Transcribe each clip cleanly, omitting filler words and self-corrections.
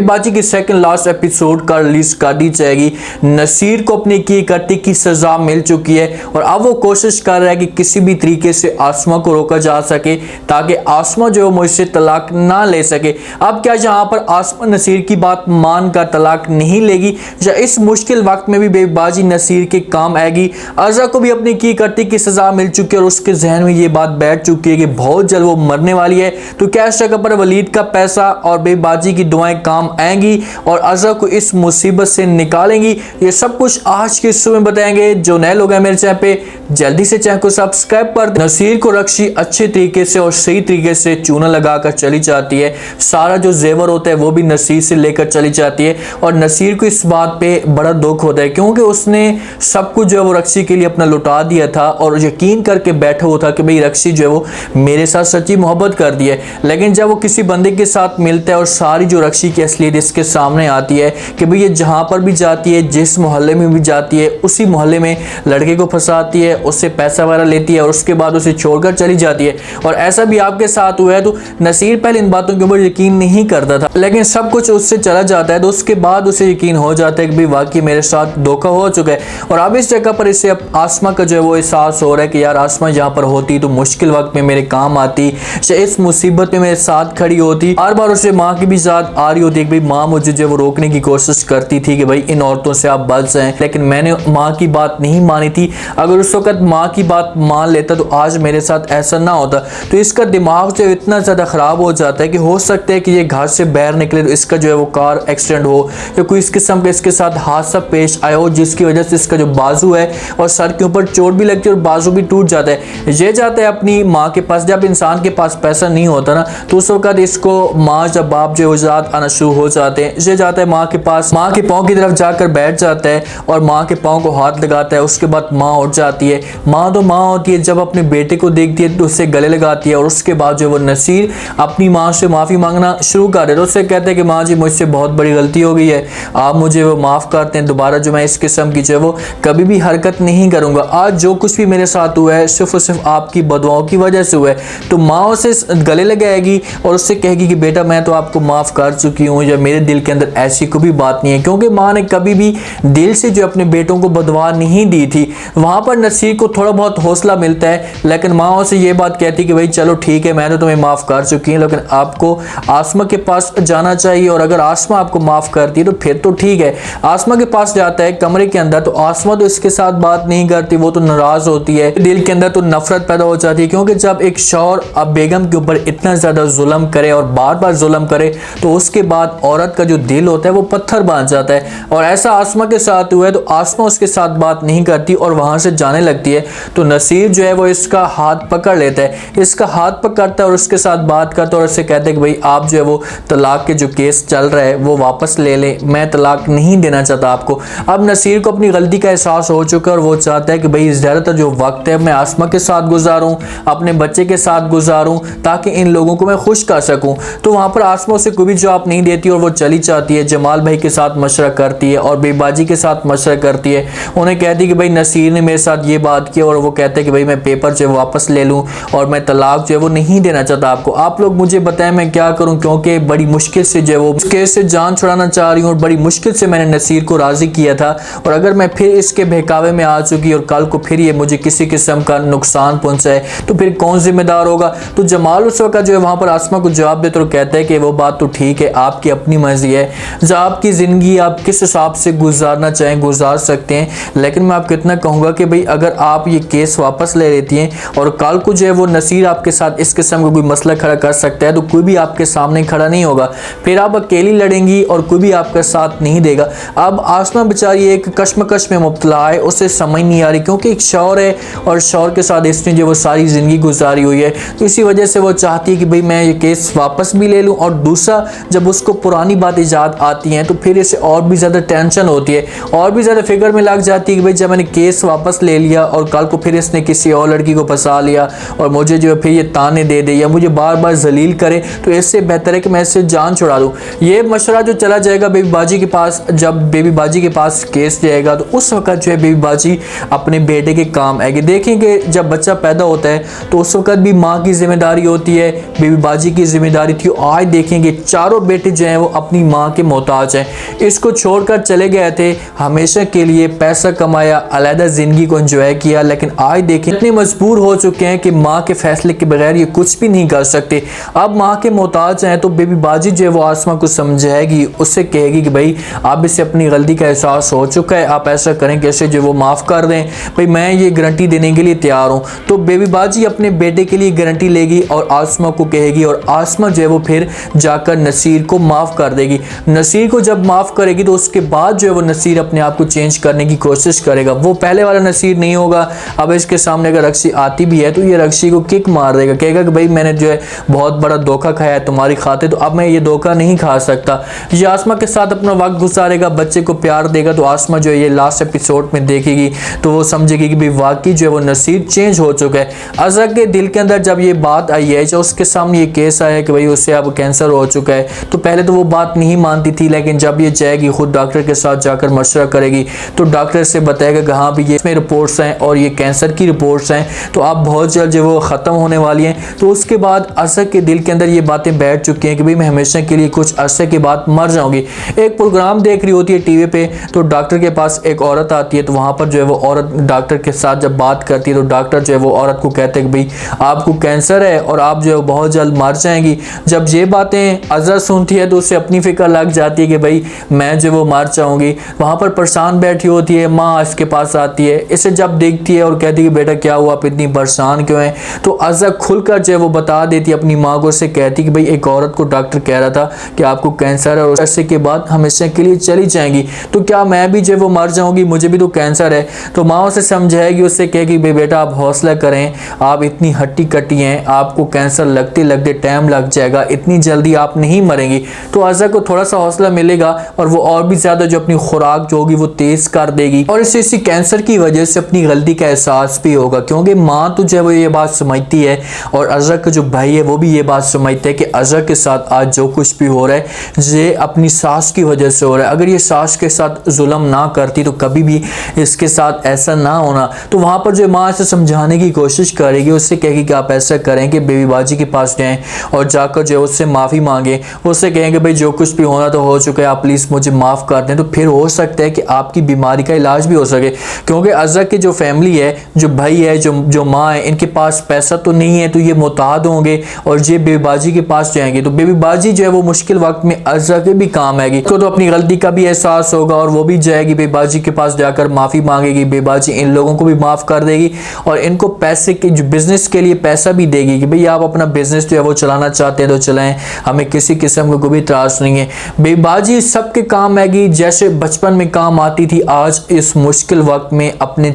बाजी की second last episode का रिलीज कर दी जाएगी। नसीर को अपनी की करती की सजा मिल चुकी है और अब वो कोशिश कर रहा है कि किसी भी तरीके से आसमा को रोका जा सके ताकि आसमा जो है मुझसे तलाक ना ले सके। अब क्या यहाँ पर आसमा नसीर की बात मानकर तलाक नहीं लेगी या इस मुश्किल वक्त में भी बेबाजी नसीर के काम आएगी। अज़ा को भी अपनी की करती की सजा मिल चुकी है और उसके जहन में ये बात बैठ चुकी है कि बहुत जल्द वो मरने वाली है। तो क्या इस जगह पर वलीद का पैसा और बेबाजी की दुआएं काम आएंगी और अज़ा को इस मुसीबत से निकालेंगी? ये सब कुछ आज के शो में बताएंगे। जो नए लोग हैं मेरे चैनल पे, जल्दी से चैनल को सब्सक्राइब कर दें। नसीर को रक्षी अच्छे तरीके से और सही तरीके से चूना लगाकर चली जाती है। सारा जो जेवर होता है वो भी नसीर से लेकर चली जाती है और नसीर को इस बात पे बड़ा दुख होता है क्योंकि उसने सब कुछ जो है वो रक्षी के लिए अपना लुटा दिया था और यकीन करके बैठा हुआ था कि भाई रक्षी जो है वो मेरे साथ सच्ची मोहब्बत कर दी है। लेकिन जब वो किसी बंदे के साथ मिलता है और सारी जो रक्षी की असलियत इसके सामने आती है कि भाई ये जहाँ पर भी जाती है, जिस मोहल्ले में भी जाती है, उसी मोहल्ले में लड़के को फंसाती है, उससे पैसा वगैरह लेती है और उसके बाद उसे छोड़कर चली जाती है। और ऐसा भी आपके साथ हुआ है। तो नसीर पहले इन बातों के ऊपर यकीन नहीं करता था, लेकिन सब कुछ उससे चला जाता है तो उसके बाद उसे यकीन हो जाता है कि भाई वाकई मेरे साथ धोखा हो चुका है। और अब इस जगह पर इसे अब आसमा का जो है वो एहसास हो रहा है कि यार आसमा यहाँ पर होती तो मुश्किल वक्त में मेरे काम आती, इस मुसीबत में मेरे साथ खड़ी होती। बार बार उसे माँ की भी याद आ रही होती है कि भाई माँ मुझे जो वो रोकने की कोशिश करती थी कि भाई इन औरतों से आप बच जाएं, लेकिन मैंने माँ की बात नहीं मानी थी। अगर उस वक्त माँ की बात मान लेता तो आज मेरे साथ ऐसा ना होता। तो इसका दिमाग जो इतना ज़्यादा ख़राब हो जाता है कि हो सकता है कि ये घर से बाहर निकले तो इसका जो है वो कार एक्सीडेंट हो या कोई इस किस्म का इसके साथ हादसा पेश आया हो जिसकी वजह से इसका जो बाजू है और सर के ऊपर चोट भी लगती है और बाजू भी टूट जाता है। ये जाता है अपनी माँ के पास। जब इंसान के पास पैसा नहीं होता ना तो उस वक्त इसको माँ जब बाप जो है याद आना शुरू हो जाते हैं। ये जाता है माँ के पास, माँ के पाँव की तरफ जाकर बैठ जाता है और माँ के पाँव को हाथ लगाता है। उसके बाद माँ उठ जाती है। माँ तो माँ होती है, जब अपने बेटे को देखती है तो उससे गले लगाती है और उसके बाद जो वो नसीर अपनी माँ से माफ़ी मांगना शुरू कर देता है। उससे कहते हैं कि माँ जी मुझसे बहुत बड़ी गलती हो गई है, आप मुझे वो माफ़ करते हैं, दोबारा जो मैं इस किस्म की जो है वो कभी भी हरकत नहीं करूँगा। आज जो कुछ भी मेरे साथ हुआ है सिर्फ और सिर्फ आपकी बदुआओं की वजह से हुआ है। तो माँ उसे गले लगाएगी और उससे कहेगी कि बेटा मैं तो आपको माफ़ कर चुकी हूँ या मेरे दिल के अंदर ऐसी कोई भी बात नहीं है, क्योंकि माँ ने कभी भी दिल से जो अपने बेटों को बदवा नहीं दी थी। वहाँ पर नसीर को थोड़ा बहुत हौसला मिलता है, लेकिन माँ उसे ये बात कहती कि भाई चलो ठीक है मैं तो तुम्हें माफ़ कर चुकी हूँ, लेकिन आपको आसमा के पास जाना चाहिए और अगर आसमा आपको माफ़ करती है तो फिर तो ठीक है। आसमा के पास जाता है कमरे के अंदर तो आसमा तो इसके साथ बात नहीं करती, वो तो नाराज़ होती है, दिल के अंदर तो नफरत पैदा हो जाती है क्योंकि जब एक शौहर अब बेगम के ऊपर इतना ज़्यादा जुल्म करे और बार बार जुल्म करे तो उसके बाद औरत का जो दिल होता है वो पत्थर बन जाता है। और ऐसा आसमा के साथ हुआ है तो आसमा उसके साथ बात नहीं करती और वहाँ से जाने लगती है। तो नसीर जो है वो इसका हाथ पकड़ लेता है, इसका हाथ पकड़ता है और उसके साथ बात करता है और उससे कहते हैं कि भाई आप जो है वो तलाक के जो केस चल रहा है वो वापस ले लें, मैं तलाक नहीं देना चाहता आपको। अब नसीर को अपनी गलती का एहसास हो चुका है और वो चाहता है कि भाई ज़्यादातर जो वक्त है मैं आसमा के साथ गुजारूँ, अपने बच्चे के साथ गुजारूँ ताकि इन लोगों को मैं खुश कर सकूँ। तो वहाँ पर आसमा उसे कोई भी जवाब नहीं देती और वो चली जाती है। जमाल भाई के साथ मशवरा करती है और बेबाजी के साथ मशवरा करती है। उन्हें कहती है कि भाई नसीर ने मेरे साथ ये बात की और वो कहते हैं कि भाई मैं पेपर जो है वापस ले लूँ और मैं तलाक जो है वो नहीं देना चाहता आपको। आप लोग मुझे बताएं मैं क्या करूँ, क्योंकि बड़ी मुश्किल से जो है वो केस से जान छुड़ाना चाह रही हूँ और बड़ी मुश्किल से मैंने नसीर को राज़ी किया था और अगर मैं फिर इसके बहकावे में आ चुकी और कल को फिर ये मुझे किसी किस्म का नुकसान पहुँचाए तो फिर कौन जिम्मेदार होगा। तो जमाल उस वक्त जो है वहाँ पर आसमा को जवाब देते और कहता है कि वो बात तो ठीक है, आपकी अपनी मर्जी है, जो आपकी ज़िंदगी आप किस हिसाब से गुजारना चाहें गुजार सकते हैं, लेकिन मैं आपको इतना कहूँगा कि भाई अगर आप ये केस वापस ले लेती हैं और कल को जो है वो नसीर आपके साथ इस किस्म का कोई मसला खड़ा कर सकता है तो कोई भी आपके सामने खड़ा नहीं होगा, फिर आप अकेली लड़ेंगी और कोई भी आपका साथ नहीं देगा। अब आसमा बेचारी एक कश्मकश में मुब्तला है, उसे समझ नहीं आ रही क्योंकि एक शौहर है और शौहर के साथ इसने जो वो सारी ज़िंदगी गुजारी हुई है, तो इसी वजह से वो चाहती है कि भाई मैं ये केस वापस भी ले लूँ। और दूसरा जब उसको पुरानी बातें याद आती हैं तो फिर इसे और भी ज़्यादा टेंशन होती है, और भी ज़्यादा फिक्र में लग जाती है कि भाई जब मैंने केस वापस ले लिया और कल को फिर इसने किसी और लड़की को फंसा लिया और मुझे जो है फिर ये ताने दे दे या मुझे बार बार जलील करे तो इससे बेहतर है कि मैं इससे जान छुड़ा दूँ। ये मशवरा जो चला जाएगा बेबी बाजी के पास, जब बेबी बाजी के पास केस जाएगा तो उस वक्त जो है बेबी बाजी अपने बेटे के काम आएगी। देखेंगे जब बच्चा पैदा होता है तो उस वक्त भी माँ की जिम्मेदारी होती है, बेबी बाजी की जिम्मेदारी थी। आज देखेंगे चारों बेटे जो हैं वो अपनी माँ के मोहताज हैं, इसको छोड़कर चले गए थे, हमेशा के लिए पैसा कमाया, अलग ज़िंदगी को एंजॉय किया, लेकिन आज देखें इतने मजबूर हो चुके हैं कि माँ के फैसले के बगैर ये कुछ भी नहीं कर सकते। अब माँ के मोहताज हैं तो बेबी बाजी जो है वो आसमा को समझाएगी, उससे कहेगी कि भाई आप इसे अपनी गलती का एहसास हो चुका है, आप ऐसा करें कैसे जो वो माफ़ कर दें, भाई मैं ये गारंटी देने के लिए तैयार हूँ। तो बेबी बाजी अपने बेटे के लिए गारंटी लेगी और आसमा को कहेगी, और आसमा जो है वो फिर जाकर नसीर को माफ़ कर देगी। नसीर को जब माफ़ करेगी तो उसके बाद जो है वो नसीर अपने आप को चेंज करने की कोशिश करेगा, वो पहले वाला नसीर नहीं होगा। अब इसके सामने अगर रक्सी आती भी है तो ये रक्सी को किक मार देगा, कहेगा कि भाई मैंने जो है बहुत बड़ा धोखा खाया है तुम्हारी खातिर, तो अब मैं ये धोखा नहीं खा सकता। ये आसमा के साथ अपना वक्त गुजारेगा, बच्चे को प्यार देगा, तो आसमा जो है ये लास्ट एपिसोड में देखेगी तो वो समझेगी कि भाई वाकई जो है वो नसीर चेंज हो चुका है। अज़रा के दिल के अंदर जब ये बात आई है, जब उसके सामने ये केस आया कि भाई उससे अब कैंसर हो चुका है, तो पहले तो वो बात नहीं मानती थी, लेकिन जब ये जाएगी खुद डॉक्टर के साथ जाकर मशवरा करेगी तो डॉक्टर से बताएगा कि हाँ भी ये इसमें रिपोर्ट्स हैं और ये कैंसर की रिपोर्ट्स हैं, तो आप बहुत जल्द जो वो ख़त्म होने वाली हैं। तो उसके बाद अज़रा के दिल के अंदर ये बातें बैठ चुकी हैं कि भाई मैं हमेशा के लिए कुछ अरसे के बाद मर जाऊंगी। एक प्रोग्राम देख रही होती है टीवी पे, तो डॉक्टर के पास एक औरत आती है, तो वहाँ पर जो है वो औरत डॉक्टर के साथ जब बात करती है तो डॉक्टर जो है वो औरत को कहते हैं कि भाई आपको कैंसर है और आप जो है बहुत जल्द मर जाएंगी। जब ये बातें अज़रा सुनती है तो उसे अपनी फिक्र लग जाती है कि भाई मैं जो वो मर जाऊंगी। वहाँ पर परेशान बैठी होती है, माँ इसके पास आती है, इसे जब देखती है और कहती है कि बेटा क्या हुआ, आप इतनी परेशान क्यों हैं, तो अज़रा खुलकर जो है वो बता देती है अपनी माँ को। उसे कहती कि भाई एक औरत को डॉक्टर कह रहा था कि आपको कैंसर है और अरसे के बाद हमेशा के लिए चली जाएंगी, तो क्या मैं भी जो है वो मर जाऊंगी, मुझे भी तो कैंसर है। तो माँ उसे समझाएगी, उससे कहेगी भाई बेटा आप हौसला करें, आप इतनी हट्टी कट्टी हैं, आपको कैंसर लगते लगते टाइम लग जाएगा, इतनी जल्दी आप नहीं मरेंगी। तो अज़रा को थोड़ा सा हौसला मिलेगा और वो और भी ज़्यादा जो अपनी खुराक जो होगी वो तेज़ कर देगी, और इसी कैंसर की वजह से अपनी गलती का एहसास भी होगा, क्योंकि माँ तो जो है वो ये बात समझती है और अज़रा का जो भाई है वो भी ये बात समझते हैं कि अज़रा के साथ आज जो कुछ भी हो रहा है ये अपनी सास की वजह से हो रहा है। अगर ये सास के साथ जुल्म ना करती तो कभी भी इसके साथ ऐसा ना होना। तो वहाँ पर जो माँ से समझाने की कोशिश करेगी, उससे कहेगी कि आप ऐसा करें कि बेबी बाजी के पास जाएं और जाकर जो उससे माफ़ी मांगें, उससे कहेंगे भाई जो कुछ भी होना तो हो चुका है, आप प्लीज़ मुझे माफ़ कर दें, तो फिर हो सकता है कि आपकी बीमारी का इलाज भी हो सके। क्योंकि अज़रा की जो फैमिली है, जो भाई है, जो माँ है, इनके पास पैसा तो नहीं है, तो ये मोहताज होंगे और ये बेबी बाजी के पास जाएंगे, तो बेबी बाजी जो है वो मुश्किल वक्त में अज़रा के भी काम आएगी, तो अपनी गलती का भी एहसास होगा और वो भी जाएगी बेबी बाजी के पास जाकर माफ़ी मांगेगी। बेबी बाजी इन लोगों को भी माफ़ कर देगी और इनको पैसे के जो बिज़नेस के लिए पैसा भी देगी कि भाई आप अपना बिज़नेस जो है वो चलाना चाहते हैं तो चलाएं, हमें किसी किस्म का कोई भी त्रास नहीं है। बेबी बाजी सबके काम आएगी, जैसे बचपन में काम आती थी, आज इस मुश्किल वक्त में अपने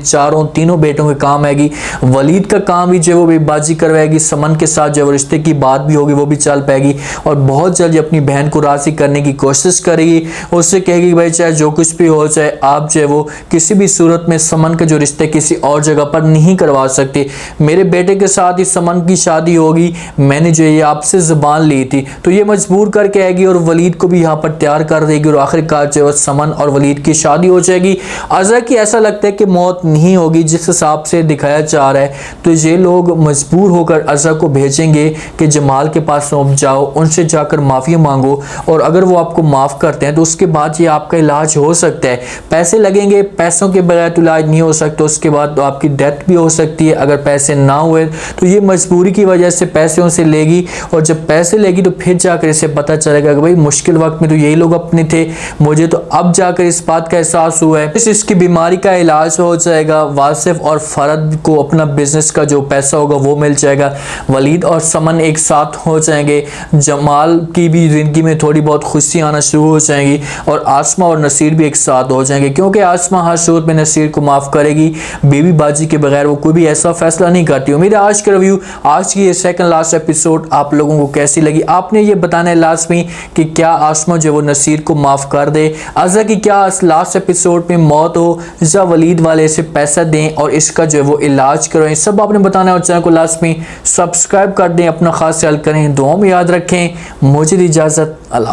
तीनों बेटों के काम आएगी। वलीद का काम भी जो है वो बेबी बाजी करवाएगी, समन के साथ जो रिश्ते की बात भी होगी वो भी चल पाएगी और बहुत जल्द अपनी बहन को राज़ी करने की कोशिश करेगी। उससे कहेगी भाई चाहे जो कुछ भी हो जाए, आप जो है वो किसी भी सूरत में समन के जो रिश्ते किसी और जगह पर नहीं करवा सकते, मेरे बेटे के साथ ही समन की शादी होगी, मैंने जो ये आपसे ज़ुबान ली थी। तो ये मजबूर करके आएगी और वलीद को भी यहाँ पर तैयार कर देगी और आखिरकार जो है समन और वलीद की शादी हो जाएगी। अज़रा की ऐसा लगता है कि मौत नहीं होगी जिस हिसाब से दिखाया जा रहा है, तो ये लोग मजबूर होकर अज़रा को भेजेंगे कि जमाल के पास सौंप जाओ, उनसे जाकर माफ़ी मांगो और अगर वो आपको माफ़ करते हैं तो उसके बाद ये आपका इलाज हो सकता है। पैसे लगेंगे, पैसों के बगैर तो इलाज नहीं हो सकता, उसके बाद तो आपकी डेथ भी हो सकती है। अगर पैसे ना हुए तो ये मजबूरी की वजह से पैसे उनसे लेगी और जब पैसे लेगी तो फिर जाकर इसे पता चलेगा कि भाई मुश्किल वक्त में तो यही लोग अपने थे, मुझे तो अब जाकर इस बात का एहसास हुआ है। इसकी बीमारी का इलाज हो जाएगा, वासिफ और फरद को अपना बिजनेस का जो पैसा होगा वो मिल जाएगा, वलीद और समन एक साथ हो जाएंगे, जमाल की भी ज़िंदगी में थोड़ी बहुत खुशी आना शुरू हो जाएंगी और आसमा और नसीर भी एक साथ हो जाएंगे, क्योंकि आसमा हर सूरत में नसीर को माफ़ करेगी, बेबी बाजी के बगैर वो कोई भी ऐसा फैसला नहीं करती। उम्मीद है आज का रिव्यू, आज की ये सेकंड लास्ट एपिसोड आप लोगों को कैसी लगी। आपने ये बताना है लास्ट में कि क्या आसमा जो वो नसीर को माफ़ कर दे, अज़रा की क्या लास्ट एपिसोड में मौत हो या वलीद वाले से पैसा दें और इसका जो है वो इलाज करवाएं, सब आपने बताना है और चैनल को लास्ट में सब्सक्राइब कर दें। अपना खास ख्याल करें, दुआ में याद रखें। मुझे इजाज़त, अल्लाह।